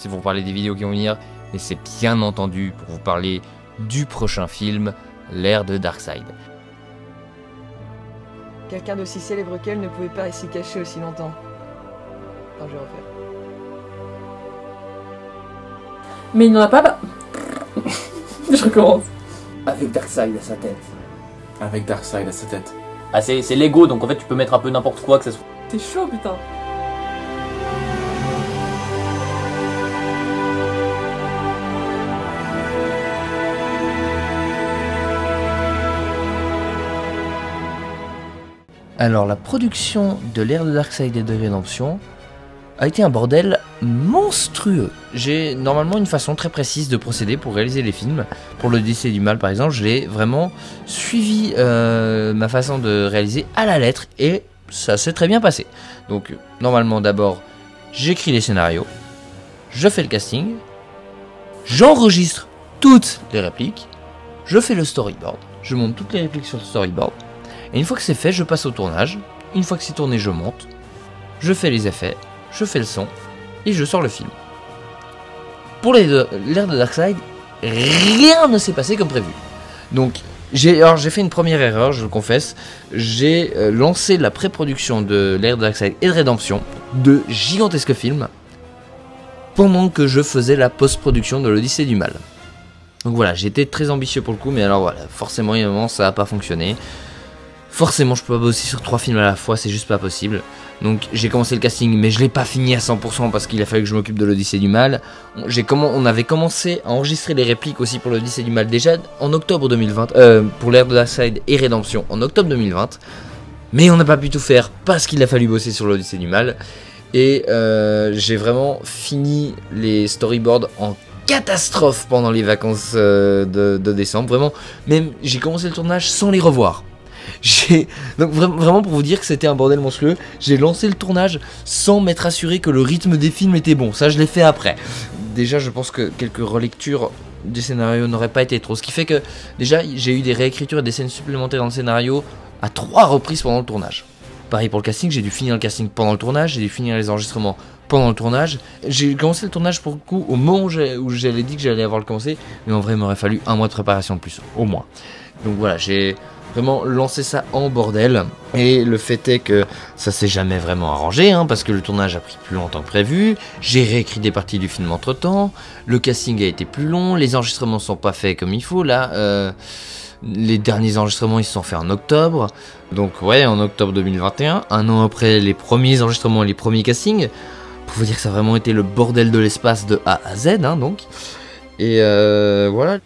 c'est pour parler des vidéos qui vont venir, mais c'est bien entendu pour vous parler du prochain film, l'ère de Darkseid. Quelqu'un d'aussi célèbre qu'elle ne pouvait pas s'y cacher aussi longtemps. Attends, je vais refaire. Mais il n'en a pas... Je recommence. Avec Darkseid à sa tête. Avec Darkseid à sa tête. Ah, c'est Lego, donc en fait tu peux mettre un peu n'importe quoi que ça soit. C'est chaud, putain. Alors la production de l'ère de Darkseid et de Rédemption a été un bordel monstrueux. J'ai normalement une façon très précise de procéder pour réaliser les films. Pour l'Odyssée du Mal par exemple, je l'ai vraiment suivi ma façon de réaliser à la lettre et ça s'est très bien passé. Donc normalement d'abord j'écris les scénarios, je fais le casting, j'enregistre toutes les répliques, je fais le storyboard, je monte toutes les répliques sur le storyboard. Et une fois que c'est fait, je passe au tournage. Une fois que c'est tourné, je monte. Je fais les effets, je fais le son, et je sors le film. Pour l'ère de Darkseid, rien ne s'est passé comme prévu. Donc, j'ai fait une première erreur, je le confesse. J'ai lancé la pré-production de l'ère de Darkseid et de Rédemption, de gigantesques films, pendant que je faisais la post-production de l'Odyssée du Mal. Donc voilà, j'étais très ambitieux pour le coup, mais alors voilà, forcément, il y a un moment, ça n'a pas fonctionné. Forcément, je peux pas bosser sur 3 films à la fois, c'est juste pas possible. Donc j'ai commencé le casting, mais je l'ai pas fini à 100% parce qu'il a fallu que je m'occupe de l'Odyssée du Mal. On avait commencé à enregistrer les répliques aussi pour l'Odyssée du Mal déjà en octobre 2020, pour l'ère de Darkseid et Rédemption en octobre 2020. Mais on n'a pas pu tout faire parce qu'il a fallu bosser sur l'Odyssée du Mal. Et j'ai vraiment fini les storyboards en catastrophe pendant les vacances de décembre. Vraiment, même j'ai commencé le tournage sans les revoir. Donc vraiment pour vous dire que c'était un bordel monstrueux, j'ai lancé le tournage sans m'être assuré que le rythme des films était bon, ça je l'ai fait après. Déjà je pense que quelques relectures du scénario n'auraient pas été trop, ce qui fait que déjà j'ai eu des réécritures et des scènes supplémentaires dans le scénario à 3 reprises pendant le tournage. Pareil pour le casting, j'ai dû finir le casting pendant le tournage, j'ai dû finir les enregistrements pendant le tournage. J'ai commencé le tournage pour le coup au moment où j'avais dit que j'allais avoir le commencé, mais en vrai il m'aurait fallu 1 mois de préparation de plus, au moins. Donc voilà, j'ai vraiment lancé ça en bordel, et le fait est que ça s'est jamais vraiment arrangé, hein, parce que le tournage a pris plus longtemps que prévu, j'ai réécrit des parties du film entre temps, le casting a été plus long, les enregistrements sont pas faits comme il faut, là, les derniers enregistrements ils se sont faits en octobre, donc ouais, en octobre 2021, un an après les premiers enregistrements et les premiers castings, pour vous dire que ça a vraiment été le bordel de l'espace de A à Z, hein, donc, et voilà.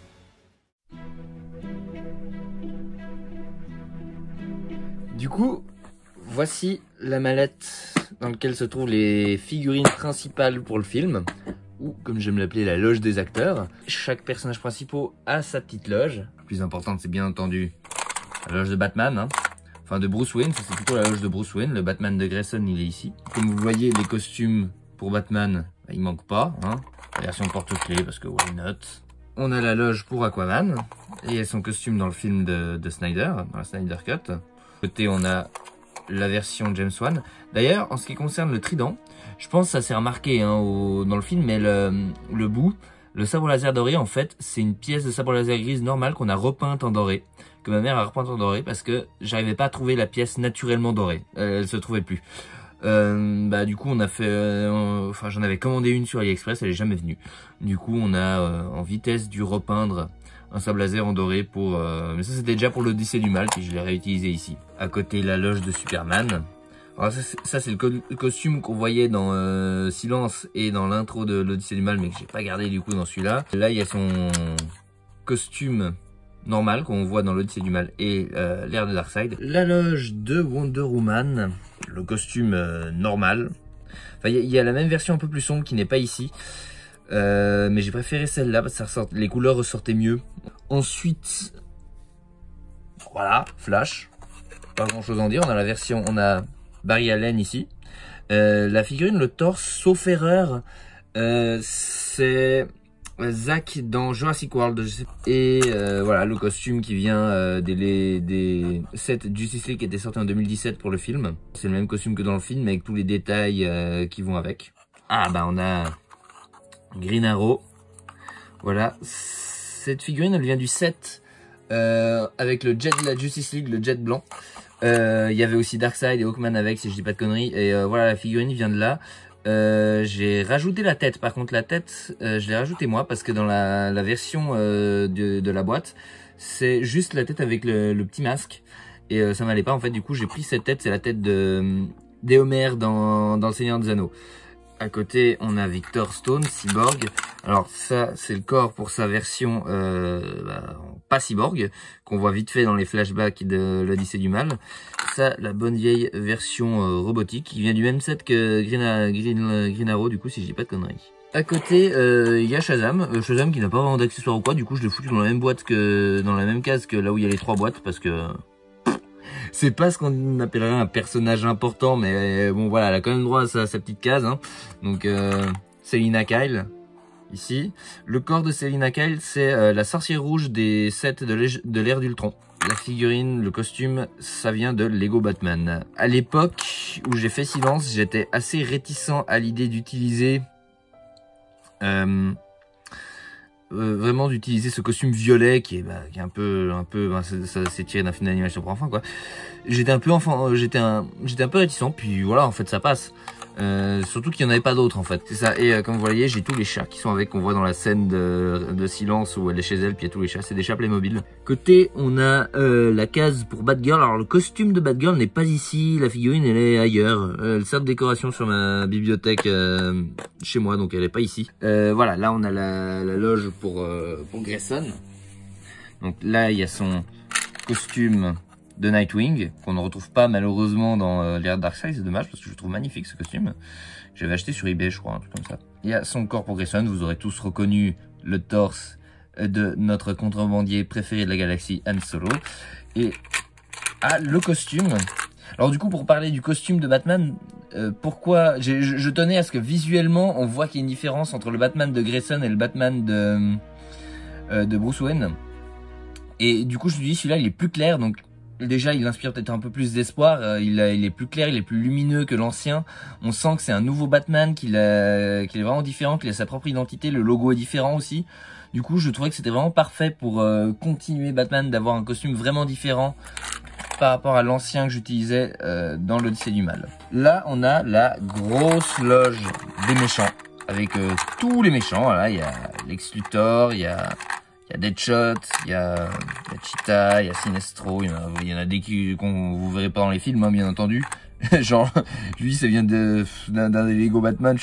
Du coup, voici la mallette dans laquelle se trouvent les figurines principales pour le film, ou comme j'aime l'appeler, la loge des acteurs. Chaque personnage principal a sa petite loge. La plus importante, c'est bien entendu la loge de Batman, hein. Enfin de Bruce Wayne, ça c'est plutôt la loge de Bruce Wayne. Le Batman de Grayson, il est ici. Comme vous voyez, les costumes pour Batman, bah, il manque pas, hein. La version porte-clés, parce que why not. On a la loge pour Aquaman, et son costume dans le film de Snyder, dans la Snyder Cut. Côté on a la version James Wan. D'ailleurs en ce qui concerne le trident, je pense que ça s'est remarqué hein, dans le film, mais le bout, le sabre laser doré en fait c'est une pièce de sabre laser grise normale qu'on a repeinte en doré, que ma mère a repeinte en doré parce que j'arrivais pas à trouver la pièce naturellement dorée, elle se trouvait plus. Bah du coup on a fait, enfin j'en avais commandé une sur AliExpress, elle est jamais venue. Du coup on a en vitesse dû repeindre un sabre laser en doré pour... mais ça c'était déjà pour l'Odyssée du Mal, puis je l'ai réutilisé ici. À côté la loge de Superman. Alors ça c'est le costume qu'on voyait dans Silence et dans l'intro de l'Odyssée du Mal, mais que j'ai pas gardé du coup dans celui-là. Là il y a son costume normal qu'on voit dans l'Odyssée du Mal et l'ère de Darkseid. La loge de Wonder Woman, le costume normal. Enfin il y a la même version un peu plus sombre qui n'est pas ici. Mais j'ai préféré celle-là parce que les couleurs ressortaient mieux. Ensuite, voilà, Flash. Pas grand chose à en dire. On a la version, on a Barry Allen ici. La figurine, le torse, sauf erreur, c'est Zach dans Jurassic World. Et voilà, le costume qui vient des sets Justice League qui était sorti en 2017 pour le film. C'est le même costume que dans le film, mais avec tous les détails qui vont avec. Ah bah on a Green Arrow. Voilà. Cette figurine, elle vient du set avec le jet de la Justice League, le jet blanc. Il y avait aussi Darkseid et Hawkman avec, si je dis pas de conneries. Et voilà, la figurine vient de là. J'ai rajouté la tête. Par contre, la tête, je l'ai rajoutée moi parce que dans la version de la boîte, c'est juste la tête avec le petit masque. Et ça m'allait pas en fait. Du coup, j'ai pris cette tête. C'est la tête d'Éomer dans Le Seigneur des Anneaux. À côté, on a Victor Stone, Cyborg. Alors ça, c'est le corps pour sa version pas cyborg, qu'on voit vite fait dans les flashbacks de l'Odyssée du Mal. Ça, la bonne vieille version robotique, qui vient du même set que Green Arrow, du coup, si je dis pas de conneries. À côté, il y a Shazam. Shazam qui n'a pas vraiment d'accessoires ou quoi, du coup, je l'ai foutu dans la même boîte dans la même case que là où il y a les 3 boîtes, parce que c'est pas ce qu'on appellerait un personnage important, mais bon voilà, elle a quand même droit à sa petite case. Hein. Donc Selina Kyle, ici. Le corps de Selina Kyle, c'est la sorcière rouge des sets de l'ère d'Ultron. La figurine, le costume, ça vient de Lego Batman. À l'époque où j'ai fait Silence, j'étais assez réticent à l'idée d'utiliser... vraiment d'utiliser ce costume violet qui est un peu ça c'est tiré d'un film d'animation pour enfants quoi. J'étais un peu réticent, puis voilà, en fait ça passe. Surtout qu'il n'y en avait pas d'autres en fait. C'est ça. Et comme vous voyez, j'ai tous les chats qui sont avec, qu'on voit dans la scène de Silence où elle est chez elle, puis il y a tous les chats, c'est des chats Playmobil. Côté, on a la case pour Batgirl. Alors le costume de Batgirl n'est pas ici, la figurine elle est ailleurs. Elle sert de décoration sur ma bibliothèque chez moi, donc elle est pas ici. Voilà, là on a la loge pour Grayson. Donc là il y a son costume de Nightwing, qu'on ne retrouve pas malheureusement dans l'ère Darkseid, c'est dommage parce que je trouve magnifique ce costume. J'avais acheté sur eBay, je crois, un truc comme ça. Il y a son corps pour Grayson, vous aurez tous reconnu le torse de notre contrebandier préféré de la galaxie, Han Solo. Et le costume. Alors du coup, pour parler du costume de Batman, pourquoi je tenais à ce que visuellement on voit qu'il y a une différence entre le Batman de Grayson et le Batman de Bruce Wayne. Et du coup, je me suis dit, celui-là, il est plus clair, donc déjà, il inspire peut-être un peu plus d'espoir. Il est plus clair, il est plus lumineux que l'ancien. On sent que c'est un nouveau Batman, qu'il est vraiment différent, qu'il a sa propre identité. Le logo est différent aussi. Du coup, je trouvais que c'était vraiment parfait pour continuer Batman, d'avoir un costume vraiment différent par rapport à l'ancien que j'utilisais dans l'Odyssée du Mal. Là, on a la grosse loge des méchants, avec tous les méchants. Voilà, il y a Lex Luthor, il y a Deadshot, il y a Cheetah, il y a Sinestro, il y en a des qu'on vous verrez pas dans les films, hein, bien entendu. Genre, lui, ça vient d'un des Lego Batman,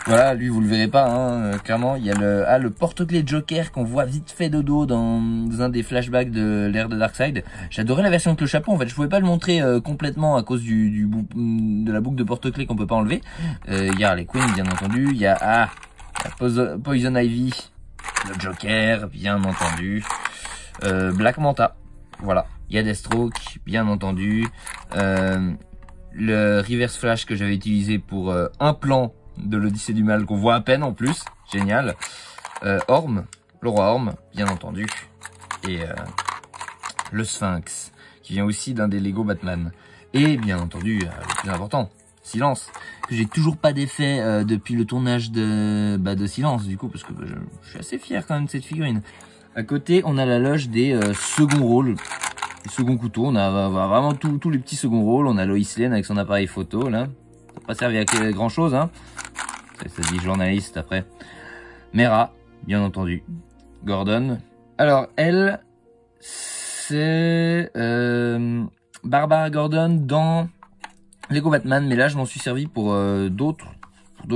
voilà, lui, vous le verrez pas, hein, clairement. Il y a le porte-clés Joker qu'on voit vite fait de dos dans un des flashbacks de l'ère de Darkseid. J'adorais la version avec le chapeau, en fait. Je pouvais pas le montrer complètement à cause de la boucle de porte-clés qu'on peut pas enlever. Il y a Harley Quinn, bien entendu. Il y a Poison Ivy, le Joker, bien entendu. Black Manta, voilà. Il y a Deathstroke, bien entendu. Le Reverse Flash que j'avais utilisé pour un plan de l'Odyssée du Mal qu'on voit à peine en plus, génial. Orm, le roi Orm, bien entendu. Et le Sphinx, qui vient aussi d'un des Lego Batman. Et bien entendu, le plus important, Silence, que j'ai toujours pas d'effet depuis le tournage de Silence, du coup, parce que je suis assez fier quand même de cette figurine. À côté, on a la loge des seconds rôles, les seconds couteaux. On a vraiment tous les petits seconds rôles. On a Lois Lane avec son appareil photo, là. Ça n'a pas servi à grand chose, hein. Ça dit journaliste après. Mera, bien entendu. Gordon. Alors, elle, c'est Barbara Gordon dans Lego Batman, mais là je m'en suis servi pour d'autres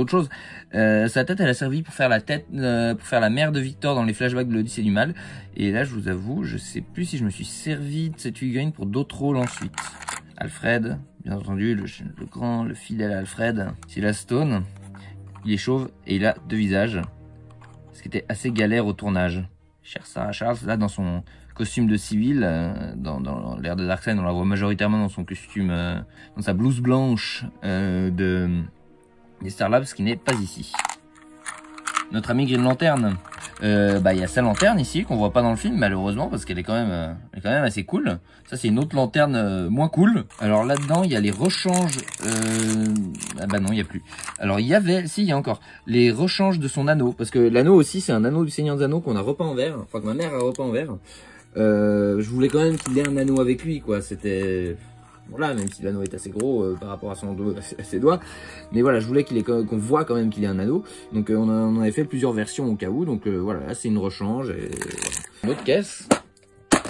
choses. Sa tête, elle a servi pour faire pour faire la mère de Victor dans les flashbacks de l'Odyssée du Mal. Et là, je vous avoue, je sais plus si je me suis servi de cette figurine pour d'autres rôles ensuite. Alfred, bien entendu, le fidèle Alfred. Silas Stone, il est chauve et il a 2 visages, ce qui était assez galère au tournage. Cher Sarah Charles, là dans son costume de civil, dans l'ère de Darkseid, on la voit majoritairement dans son costume, dans sa blouse blanche des Star Labs, qui n'est pas ici. Notre ami Green Lantern, Bah il y a sa lanterne ici qu'on voit pas dans le film malheureusement parce qu'elle est quand même assez cool. Ça c'est une autre lanterne moins cool. Alors là-dedans il y a les rechanges. Ah bah non il y a plus. Alors il y avait, si il y a encore les rechanges de son anneau parce que l'anneau aussi c'est un anneau du Seigneur des Anneaux qu'on a repeint en vert. Enfin que ma mère a repeint en vert. Je voulais quand même qu'il ait un anneau avec lui quoi. C'était voilà, même si l'anneau est assez gros par rapport à ses doigts. Mais voilà, je voulais qu'on voit quand même qu'il ait un anneau. Donc on en avait fait plusieurs versions au cas où. Donc voilà, là c'est une rechange. Et voilà. Une autre caisse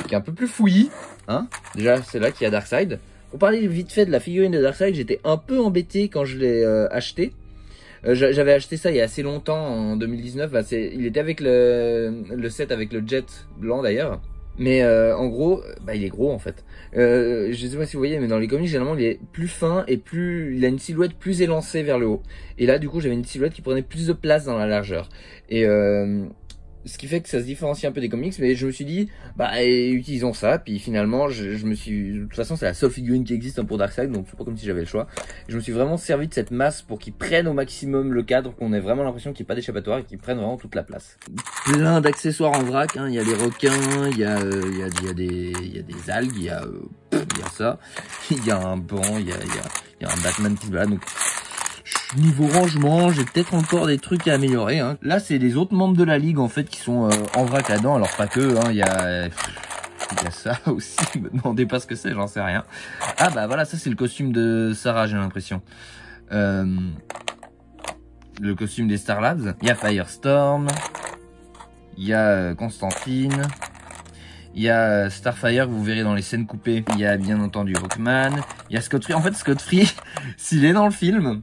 qui est un peu plus fouillie. Hein, déjà, c'est là qu'il y a Darkseid. Pour parler vite fait de la figurine de Darkseid, j'étais un peu embêté quand je l'ai acheté. J'avais acheté ça il y a assez longtemps, en 2019. Bah, il était avec le set avec le jet blanc d'ailleurs. Mais en gros, bah, il est gros en fait. Je sais pas si vous voyez, mais dans les comics, généralement, il est plus fin et il a une silhouette plus élancée vers le haut. Et là, du coup, j'avais une silhouette qui prenait plus de place dans la largeur. Et ce qui fait que ça se différencie un peu des comics, mais je me suis dit, bah, utilisons ça. Puis finalement, de toute façon, c'est la seule figurine qui existe pour Darkseid, donc c'est pas comme si j'avais le choix. Je me suis vraiment servi de cette masse pour qu'il prenne au maximum le cadre, qu'on ait vraiment l'impression qu'il n'y ait pas d'échappatoire et qu'il prenne vraiment toute la place. Plein d'accessoires en vrac, hein. Il y a les requins, il y a des algues, il y a ça, il y a un banc, il y a un Batman qui va là, donc niveau rangement, j'ai peut-être encore des trucs à améliorer. Hein. Là, c'est les autres membres de la ligue en fait qui sont en vrac là-dedans. Alors pas que, hein, il y a ça aussi. Me demandez pas ce que c'est, j'en sais rien. Ah bah voilà, ça c'est le costume de Sarah, j'ai l'impression. Le costume des Star Labs. Il y a Firestorm. Il y a Constantine. Il y a Starfire que vous verrez dans les scènes coupées. Il y a bien entendu Rockman. Il y a Scott Free. En fait, Scott Free, s'il est dans le film,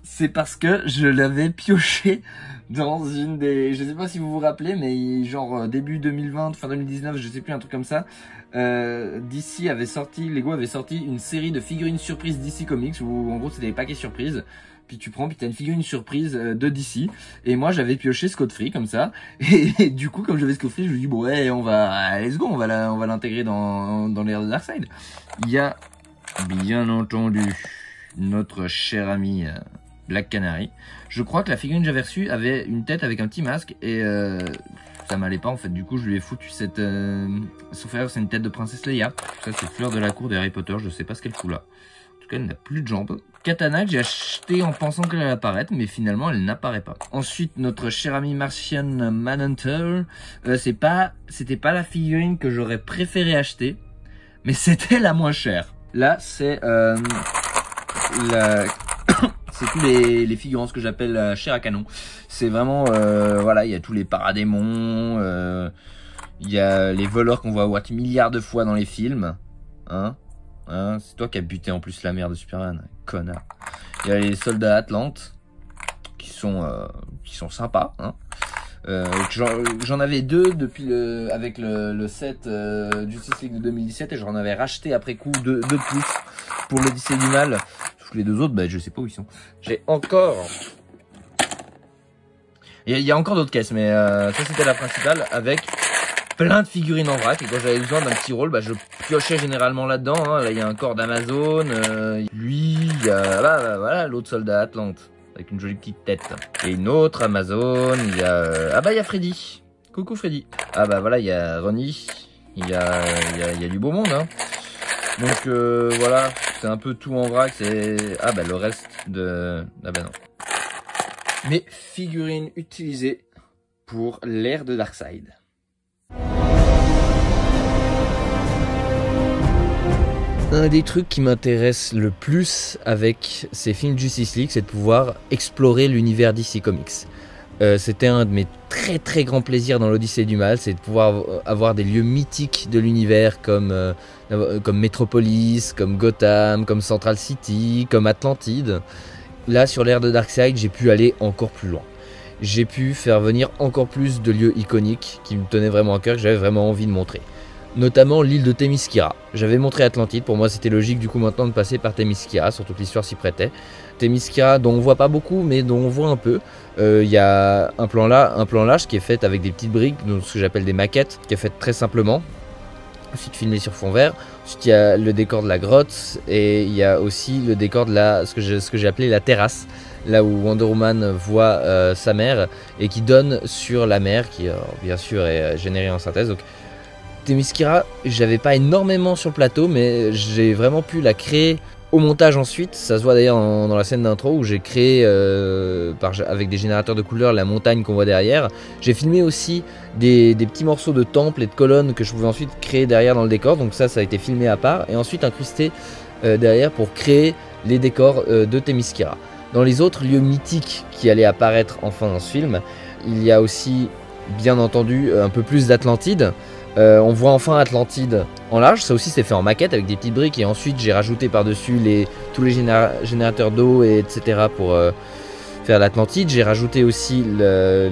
c'est parce que je l'avais pioché dans une des... Je sais pas si vous vous rappelez, mais genre début 2020, fin 2019, je sais plus, un truc comme ça. DC avait sorti, Lego avait sorti une série de figurines surprises DC Comics où en gros c'était des paquets surprises. Puis tu prends, puis t'as une figurine surprise de DC. Et moi j'avais pioché Scott Free comme ça. Et du coup, comme j'avais Scott Free, je me dis bon ouais, let's go, on va l'intégrer dans l'ère de Darkseid. Il y a bien entendu notre cher ami Black Canary. Je crois que la figurine que j'avais reçue avait une tête avec un petit masque et ça m'allait pas en fait. Du coup, je lui ai foutu cette... sauf erreur, c'est une tête de Princesse Leia. Ça, c'est Fleur de la Cour de Harry Potter. Je sais pas ce qu'elle fout là. En tout cas, elle n'a plus de jambes. Katana que j'ai acheté en pensant qu'elle allait apparaître, mais finalement, elle n'apparaît pas. Ensuite, notre cher ami Martian Manhunter. C'était pas la figurine que j'aurais préféré acheter, mais c'était la moins chère. Là, c'est c'est tous les figurants, ce que j'appelle la chair à canon. C'est vraiment, voilà, il y a tous les paradémons, il y a les voleurs qu'on voit what milliards de fois dans les films. Hein, c'est toi qui as buté en plus la mère de Superman, connard. Il y a les soldats Atlantes, qui sont sympas. Hein. J'en avais deux depuis avec le set Justice League de 2017 et j'en avais racheté après coup deux de plus pour l'Odyssée du Mal. Les deux autres, bah, je sais pas où ils sont. J'ai encore... Il y a encore d'autres caisses, mais ça c'était la principale avec plein de figurines en vrac. Et quand j'avais besoin d'un petit rôle, bah, je piochais généralement là-dedans. Hein. Là, il y a un corps d'Amazon. Lui, il y a voilà, l'autre soldat Atlante avec une jolie petite tête. Et une autre Amazon. Il y a... Ah bah, il y a Freddy. Coucou Freddy. Ah bah voilà, il y a Ronnie. Il y a du beau monde, hein. Donc voilà, c'est un peu tout en vrac, c'est... Ah bah le reste de... Ah bah non. Mes figurines utilisées pour l'ère de Darkseid. Un des trucs qui m'intéresse le plus avec ces films Justice League, c'est de pouvoir explorer l'univers DC Comics. C'était un de mes très grands plaisirs dans l'Odyssée du Mal, c'est de pouvoir avoir des lieux mythiques de l'univers comme Metropolis, comme Gotham, comme Central City, comme Atlantide. Là, sur l'ère de Darkseid, j'ai pu aller encore plus loin. J'ai pu faire venir encore plus de lieux iconiques qui me tenaient vraiment à cœur, que j'avais vraiment envie de montrer. Notamment l'île de Themyscira. J'avais montré Atlantide, pour moi c'était logique du coup maintenant de passer par Themyscira, surtout que l'histoire s'y prêtait. Themyscira dont on voit pas beaucoup mais dont on voit un peu. Il y a un plan large qui est fait avec des petites briques, donc ce que j'appelle des maquettes, qui est fait très simplement. Ensuite filmé sur fond vert. Ensuite il y a le décor de la grotte et il y a aussi le décor de ce que j'ai appelé la terrasse. là où Wonder Woman voit sa mère et qui donne sur la mer, qui bien sûr est générée en synthèse. Donc Themyscira, j'avais pas énormément sur le plateau, mais j'ai vraiment pu la créer au montage ensuite. Ça se voit d'ailleurs dans la scène d'intro où j'ai créé avec des générateurs de couleurs la montagne qu'on voit derrière. J'ai filmé aussi des petits morceaux de temples et de colonnes que je pouvais ensuite créer derrière dans le décor. Donc ça a été filmé à part et ensuite incrusté derrière pour créer les décors de Themyscira. Dans les autres lieux mythiques qui allaient apparaître enfin dans ce film, il y a aussi bien entendu un peu plus d'Atlantide. On voit enfin Atlantide en large, ça aussi c'est fait en maquette avec des petites briques et ensuite j'ai rajouté par-dessus tous les générateurs d'eau etc. pour faire l'Atlantide. J'ai rajouté aussi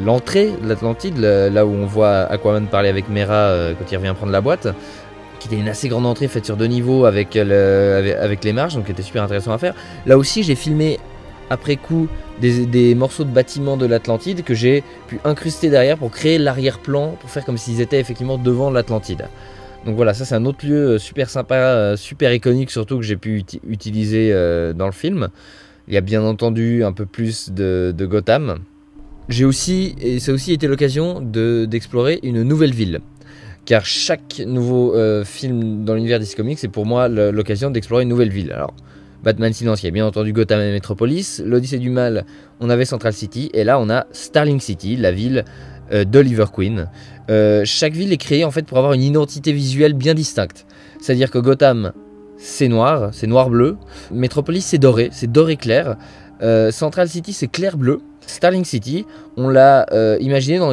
l'entrée de l'Atlantide, là où on voit Aquaman parler avec Mera quand il revient prendre la boîte, qui était une assez grande entrée faite sur 2 niveaux avec les marches, donc qui était super intéressant à faire. Là aussi j'ai filmé après coup des morceaux de bâtiments de l'Atlantide que j'ai pu incruster derrière pour créer l'arrière-plan, pour faire comme s'ils étaient effectivement devant l'Atlantide. Donc voilà, ça c'est un autre lieu super sympa, super iconique surtout que j'ai pu utiliser dans le film. Il y a bien entendu un peu plus de Gotham. Ça a aussi été l'occasion d'explorer une nouvelle ville. Car chaque nouveau film dans l'univers DC Comics, c'est pour moi l'occasion d'explorer une nouvelle ville. Alors, Batman Silence, il y a bien entendu Gotham et Metropolis. L'Odyssée du Mal, on avait Central City. Et là, on a Starling City, la ville d'Oliver Queen. Chaque ville est créée en fait pour avoir une identité visuelle bien distincte. C'est-à-dire que Gotham, c'est noir-bleu. Metropolis, c'est doré clair. Central City, c'est clair-bleu. Starling City, on l'a imaginé dans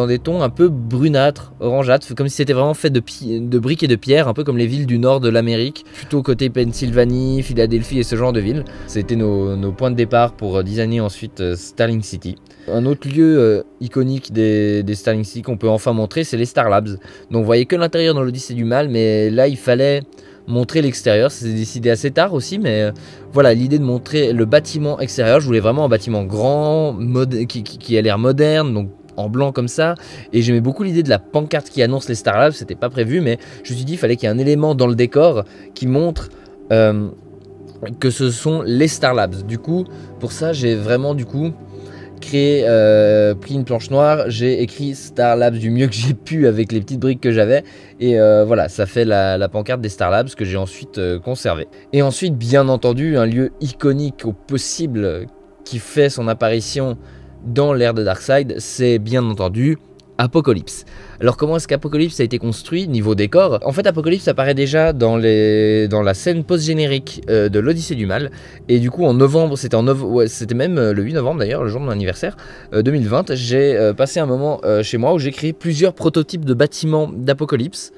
des tons un peu brunâtres, orangeâtres, comme si c'était vraiment fait de briques et de pierres, un peu comme les villes du nord de l'Amérique, plutôt côté Pennsylvanie, Philadelphie et ce genre de villes. C'était nos points de départ pour designer ensuite Starling City. Un autre lieu iconique des Starling City qu'on peut enfin montrer, c'est les Star Labs. Donc vous voyez que l'intérieur dans l'Odyssée du Mal, mais là il fallait montrer l'extérieur, c'est décidé assez tard aussi, mais voilà, l'idée de montrer le bâtiment extérieur, je voulais vraiment un bâtiment grand, qui a l'air moderne, donc en blanc comme ça, et j'aimais beaucoup l'idée de la pancarte qui annonce les Star Labs, c'était pas prévu, mais je me suis dit il fallait qu'il y ait un élément dans le décor qui montre que ce sont les Star Labs. Du coup, pour ça, j'ai vraiment pris une planche noire, j'ai écrit Star Labs du mieux que j'ai pu avec les petites briques que j'avais et voilà, ça fait la pancarte des Star Labs que j'ai ensuite conservée. Et ensuite, bien entendu, un lieu iconique au possible qui fait son apparition dans l'ère de Darkseid, c'est bien entendu Apocalypse. Alors comment est-ce qu'Apocalypse a été construit niveau décor? En fait, Apocalypse apparaît déjà dans la scène post-générique de l'Odyssée du Mal. Et du coup en novembre, c'était même le 8 novembre d'ailleurs, le jour de mon anniversaire 2020, j'ai passé un moment chez moi où j'ai créé plusieurs prototypes de bâtiments d'Apocalypse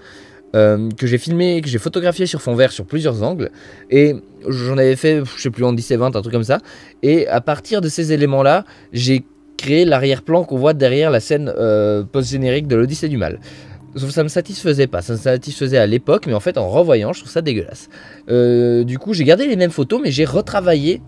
que j'ai filmé, que j'ai photographié sur fond vert sur plusieurs angles. Et j'en avais fait, je sais plus, en 10 et 20, un truc comme ça. Et à partir de ces éléments-là, j'ai créé l'arrière-plan qu'on voit derrière la scène post-générique de l'Odyssée du Mal. Sauf que ça me satisfaisait pas, ça me satisfaisait à l'époque, mais en fait en revoyant je trouve ça dégueulasse. Du coup j'ai gardé les mêmes photos, mais j'ai retravaillé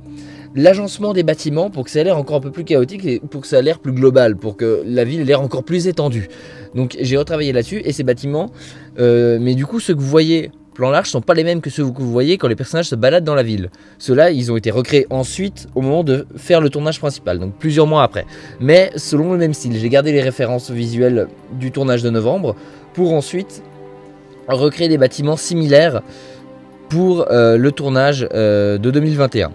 l'agencement des bâtiments pour que ça ait l'air encore un peu plus chaotique et pour que ça ait l'air plus global, pour que la ville ait l'air encore plus étendue. Donc j'ai retravaillé là-dessus et ces bâtiments, mais du coup ceux que vous voyez plan large sont pas les mêmes que ceux que vous voyez quand les personnages se baladent dans la ville. Ceux-là, ils ont été recréés ensuite au moment de faire le tournage principal, donc plusieurs mois après. Mais selon le même style, j'ai gardé les références visuelles du tournage de novembre pour ensuite recréer des bâtiments similaires pour le tournage de 2021.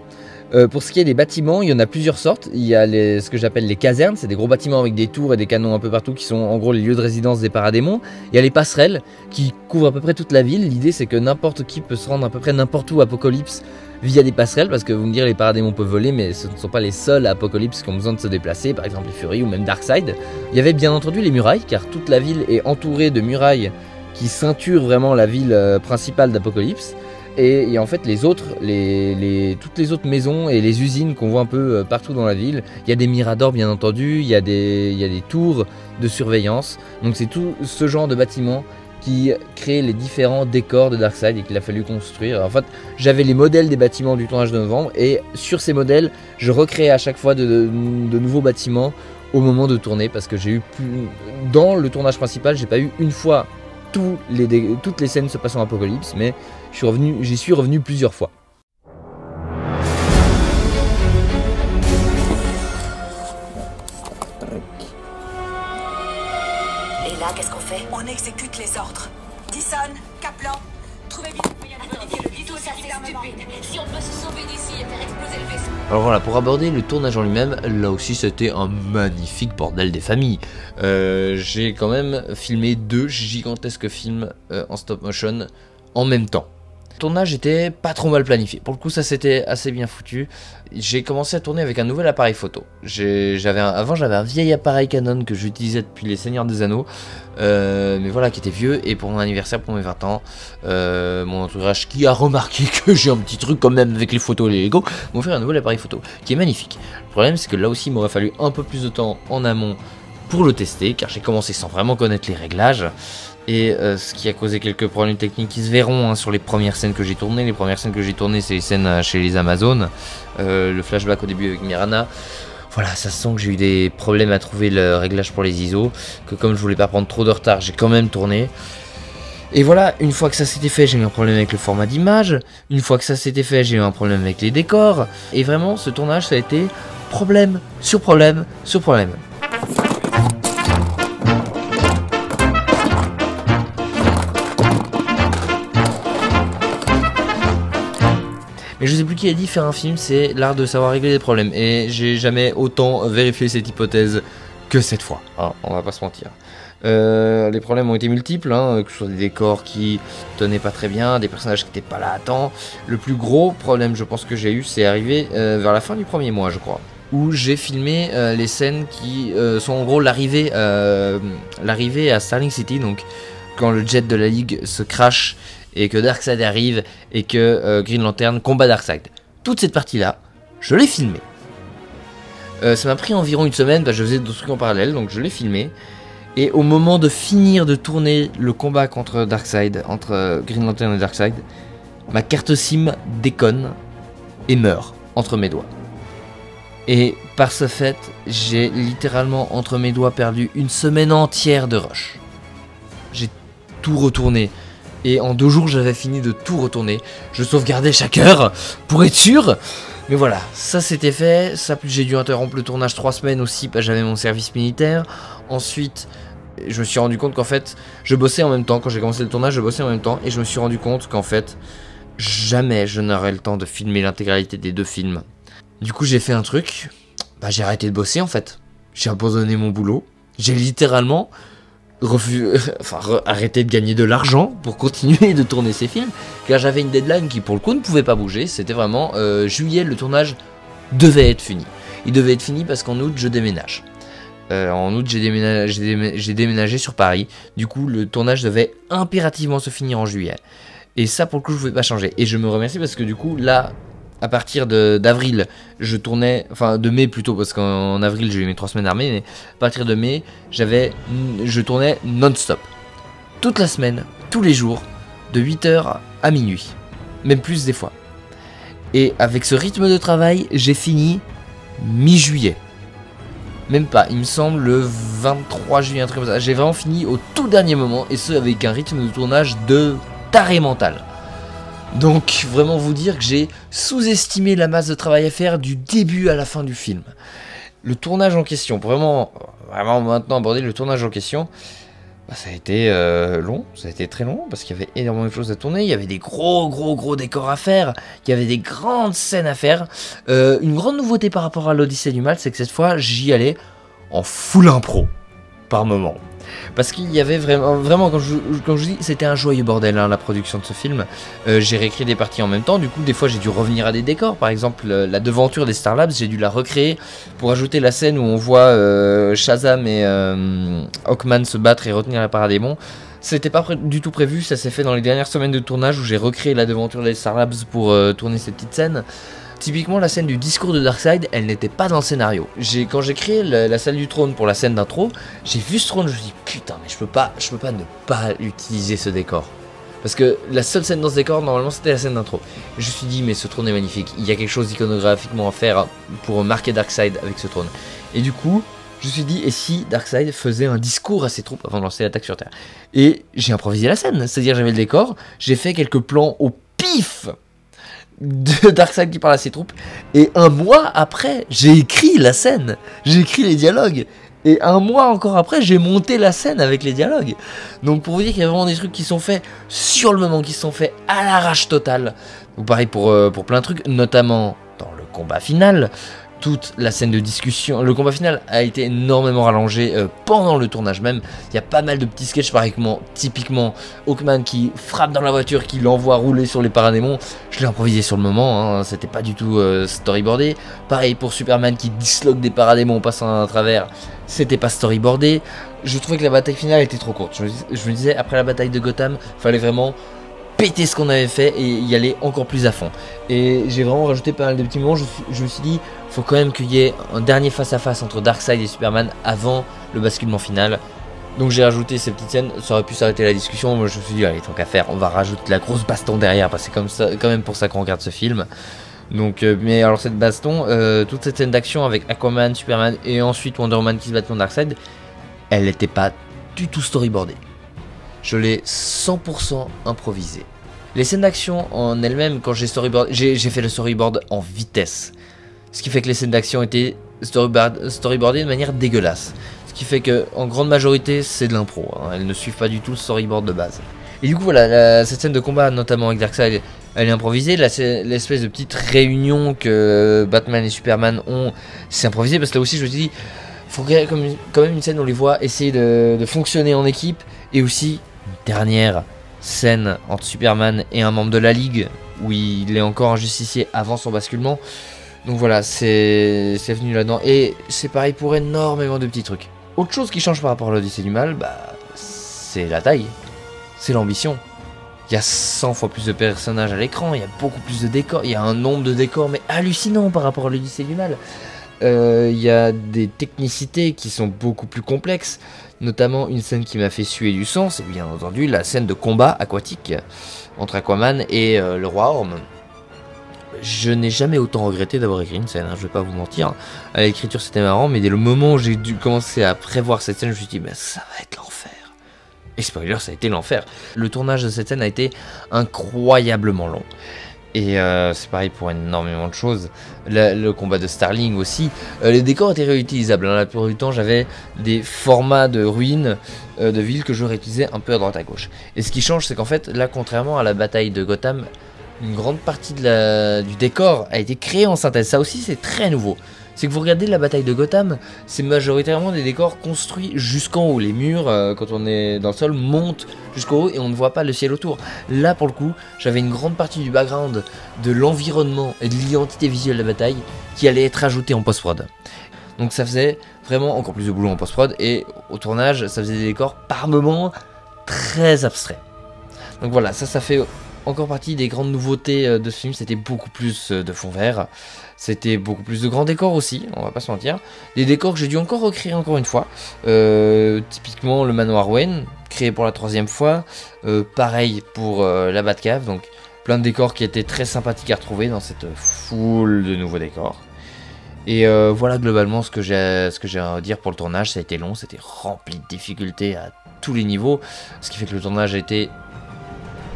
Pour ce qui est des bâtiments, il y en a plusieurs sortes. Il y a ce que j'appelle les casernes, c'est des gros bâtiments avec des tours et des canons un peu partout qui sont en gros les lieux de résidence des paradémons. Il y a les passerelles qui couvrent à peu près toute la ville. L'idée c'est que n'importe qui peut se rendre à peu près n'importe où à Apocalypse via des passerelles, parce que vous me direz les paradémons peuvent voler, mais ce ne sont pas les seuls à Apocalypse qui ont besoin de se déplacer, par exemple les Furies ou même Darkseid. Il y avait bien entendu les murailles, car toute la ville est entourée de murailles qui ceinturent vraiment la ville principale d'Apocalypse. Et en fait toutes les autres maisons et les usines qu'on voit un peu partout dans la ville, il y a des miradors bien entendu, il y a des tours de surveillance. Donc c'est tout ce genre de bâtiments qui crée les différents décors de Darkseid et qu'il a fallu construire. En fait j'avais les modèles des bâtiments du tournage de novembre et sur ces modèles je recréais à chaque fois de nouveaux bâtiments au moment de tourner, parce que dans le tournage principal j'ai pas eu une fois toutes les scènes se passant en Apocalypse, mais j'y suis revenu plusieurs fois. là, qu'est-ce qu'on fait? On exécute les ordres. Dyson, Kaplan, trouvez vite le moyen de modifier le vaisseau. Tout ça, c'est stupide. Si on peut se sauver d'ici et faire exploser le vaisseau. Alors voilà, pour aborder le tournage en lui-même, là aussi c'était un magnifique bordel des familles. J'ai quand même filmé 2 gigantesques films en stop motion en même temps. Le tournage était pas trop mal planifié, pour le coup ça c'était assez bien foutu. J'ai commencé à tourner avec un nouvel appareil photo. Avant j'avais un vieil appareil Canon que j'utilisais depuis les Seigneurs des Anneaux, mais voilà, qui était vieux, et pour mon anniversaire, pour mes 20 ans, mon entourage qui a remarqué que j'ai un petit truc quand même avec les photos et les Lego, m'ont offert un nouvel appareil photo qui est magnifique. Le problème c'est que là aussi il m'aurait fallu un peu plus de temps en amont pour le tester, car j'ai commencé sans vraiment connaître les réglages. Et ce qui a causé quelques problèmes techniques qui se verront sur les premières scènes que j'ai tournées. Les premières scènes que j'ai tournées, c'est les scènes chez les Amazones, le flashback au début avec Mirana. Voilà, ça sent que j'ai eu des problèmes à trouver le réglage pour les ISO, que comme je voulais pas prendre trop de retard, j'ai quand même tourné. Et voilà, une fois que ça s'était fait, j'ai eu un problème avec le format d'image. Une fois que ça s'était fait, j'ai eu un problème avec les décors. Et vraiment, ce tournage, ça a été problème sur problème sur problème. Mais je sais plus qui a dit faire un film, c'est l'art de savoir régler des problèmes. Et j'ai jamais autant vérifié cette hypothèse que cette fois. Hein, on va pas se mentir. Les problèmes ont été multiples, hein, que ce soit des décors qui tenaient pas très bien, des personnages qui étaient pas là à temps. Le plus gros problème, je pense, que j'ai eu, c'est arrivé vers la fin du premier mois, je crois, où j'ai filmé les scènes qui sont en gros l'arrivée à Starling City, donc quand le jet de la Ligue se crache et que Darkseid arrive et que Green Lantern combat Darkseid. Toute cette partie-là, je l'ai filmée. Ça m'a pris environ une semaine, je faisais d'autres trucs en parallèle, donc je l'ai filmé. Et au moment de finir de tourner le combat contre Darkseid, entre Green Lantern et Darkseid, ma carte SIM déconne et meurt entre mes doigts. Et par ce fait, j'ai littéralement entre mes doigts perdu une semaine entière de rush. J'ai tout retourné. Et en 2 jours, j'avais fini de tout retourner. Je sauvegardais chaque heure pour être sûr. Mais voilà, ça c'était fait. Ça, plus j'ai dû interrompre le tournage 3 semaines aussi, parce que j'avais mon service militaire. Ensuite, je me suis rendu compte qu'en fait, je bossais en même temps. Quand j'ai commencé le tournage, je bossais en même temps. Et je me suis rendu compte qu'en fait, jamais je n'aurais le temps de filmer l'intégralité des 2 films. Du coup, j'ai fait un truc. J'ai arrêté de bosser en fait. J'ai abandonné mon boulot. J'ai littéralement arrêter de gagner de l'argent pour continuer de tourner ces films, car j'avais une deadline qui pour le coup ne pouvait pas bouger. C'était vraiment juillet, le tournage devait être fini. Il devait être fini parce qu'en août je déménage. En août j'ai déménagé sur Paris, du coup le tournage devait impérativement se finir en juillet. Et ça pour le coup je ne pouvais pas changer. Et je me remercie parce que du coup là, à partir d'avril, je tournais, enfin de mai plutôt, parce qu'en avril j'ai eu mes 3 semaines armées, mais à partir de mai, je tournais non-stop. Toute la semaine, tous les jours, de 8h à minuit, même plus des fois. Et avec ce rythme de travail, j'ai fini mi-juillet. Même pas, il me semble le 23 juillet, un truc comme ça. J'ai vraiment fini au tout dernier moment, et ce avec un rythme de tournage de taré mental. Donc vraiment vous dire que j'ai sous-estimé la masse de travail à faire du début à la fin du film. Le tournage en question, vraiment maintenant aborder le tournage en question, ça a été long, ça a été très long parce qu'il y avait énormément de choses à tourner, il y avait des gros décors à faire, il y avait des grandes scènes à faire. Une grande nouveauté par rapport à l'Odyssée du Mal, c'est que cette fois j'y allais en full impro par moment. Parce qu'il y avait vraiment quand je vous dis, c'était un joyeux bordel la production de ce film. J'ai réécrit des parties en même temps, du coup des fois j'ai dû revenir à des décors. Par exemple la devanture des Star Labs, j'ai dû la recréer pour ajouter la scène où on voit Shazam et Hawkman se battre et retenir la paradémon. C'était pas du tout prévu, ça s'est fait dans les dernières semaines de tournage où j'ai recréé la devanture des Star Labs pour tourner cette petite scène. Typiquement la scène du discours de Darkseid, elle n'était pas dans le scénario. Quand j'ai créé la salle du trône pour la scène d'intro, j'ai vu ce trône, je me suis dit putain mais je peux pas ne pas utiliser ce décor. Parce que la seule scène dans ce décor, normalement c'était la scène d'intro. Je me suis dit mais ce trône est magnifique, il y a quelque chose d'iconographiquement à faire pour marquer Darkseid avec ce trône. Et du coup, je me suis dit et si Darkseid faisait un discours à ses troupes avant de lancer l'attaque sur Terre. Et j'ai improvisé la scène, c'est-à-dire j'avais le décor, j'ai fait quelques plans au pif de Darkseid qui parle à ses troupes, et un mois après j'ai écrit la scène, j'ai écrit les dialogues, Et un mois encore après, j'ai monté la scène avec les dialogues. Donc pour vous dire qu'il y a vraiment des trucs qui sont faits sur le moment, qui sont faits à l'arrache totale. Donc pareil pour plein de trucs, notamment dans le combat final. Toute la scène de discussion, le combat final a été énormément rallongé pendant le tournage même. Il y a pas mal de petits sketchs, typiquement Hawkman qui frappe dans la voiture, qui l'envoie rouler sur les paradémons. Je l'ai improvisé sur le moment, hein, c'était pas du tout storyboardé. Pareil pour Superman qui disloque des paradémons en passant à travers, c'était pas storyboardé. Je trouvais que la bataille finale était trop courte. Je me disais, après la bataille de Gotham, fallait vraiment péter ce qu'on avait fait et y aller encore plus à fond. Et j'ai vraiment rajouté pas mal de petits moments. Je me suis dit, faut quand même qu'il y ait un dernier face à face entre Darkseid et Superman avant le basculement final. Donc j'ai rajouté ces petites scènes, ça aurait pu s'arrêter la discussion. Moi je me suis dit, allez, tant qu'à faire, on va rajouter la grosse baston derrière parce que c'est comme ça, quand même pour ça qu'on regarde ce film. Donc, mais alors cette baston, toute cette scène d'action avec Aquaman, Superman et ensuite Wonder Woman qui se battent contre Darkseid, elle n'était pas du tout storyboardée. Je l'ai 100% improvisé. Les scènes d'action en elles-mêmes, quand j'ai fait le storyboard en vitesse. Ce qui fait que les scènes d'action étaient storyboardées de manière dégueulasse. Ce qui fait que en grande majorité c'est de l'impro, hein. Elles ne suivent pas du tout le storyboard de base. Et du coup voilà, cette scène de combat notamment avec Darkseid, elle est improvisée. L'espèce de petite réunion que Batman et Superman ont, c'est improvisé parce que là aussi je me suis dit, faut quand même une scène où on les voit essayer de fonctionner en équipe. Et aussi une dernière scène entre Superman et un membre de la Ligue où il est encore un justicier avant son basculement. Donc voilà, c'est venu là-dedans. Et c'est pareil pour énormément de petits trucs. Autre chose qui change par rapport à l'Odyssée du Mal, bah, c'est la taille. C'est l'ambition. Il y a 100 fois plus de personnages à l'écran, il y a beaucoup plus de décors, il y a un nombre de décors mais hallucinant par rapport à l'Odyssée du Mal. Il y a des technicités qui sont beaucoup plus complexes, notamment une scène qui m'a fait suer du sang, c'est bien entendu la scène de combat aquatique entre Aquaman et le roi Orm. Je n'ai jamais autant regretté d'avoir écrit une scène, hein, je vais pas vous mentir. À l'écriture c'était marrant, mais dès le moment où j'ai dû commencer à prévoir cette scène, je me suis dit, bah, ça va être l'enfer. Et spoiler, ça a été l'enfer. Le tournage de cette scène a été incroyablement long. Et c'est pareil pour énormément de choses. Le combat de Starling aussi. Les décors étaient réutilisables, hein. La plupart du temps, j'avais des formats de ruines de villes que je réutilisais un peu à droite à gauche. Et ce qui change, c'est qu'en fait, là, contrairement à la bataille de Gotham, une grande partie du décor a été créée en synthèse. Ça aussi, c'est très nouveau. C'est que vous regardez la bataille de Gotham, c'est majoritairement des décors construits jusqu'en haut. Les murs, quand on est dans le sol, montent jusqu'en haut et on ne voit pas le ciel autour. Là, pour le coup, j'avais une grande partie du background, de l'environnement et de l'identité visuelle de la bataille qui allait être ajoutée en post-prod. Donc ça faisait vraiment encore plus de boulot en post-prod et au tournage, ça faisait des décors par moments très abstraits. Donc voilà, ça fait encore partie des grandes nouveautés de ce film. C'était beaucoup plus de fond vert. C'était beaucoup plus de grands décors aussi, on va pas se mentir. Des décors que j'ai dû encore recréer encore une fois. Typiquement le manoir Wayne, créé pour la 3e fois. Pareil pour la Batcave, donc plein de décors qui étaient très sympathiques à retrouver dans cette foule de nouveaux décors. Et voilà globalement ce que j'ai à dire pour le tournage. Ça a été long, c'était rempli de difficultés à tous les niveaux. Ce qui fait que le tournage a été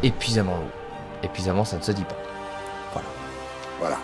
épuisamment long. Épuisamment, ça ne se dit pas. Voilà. Voilà.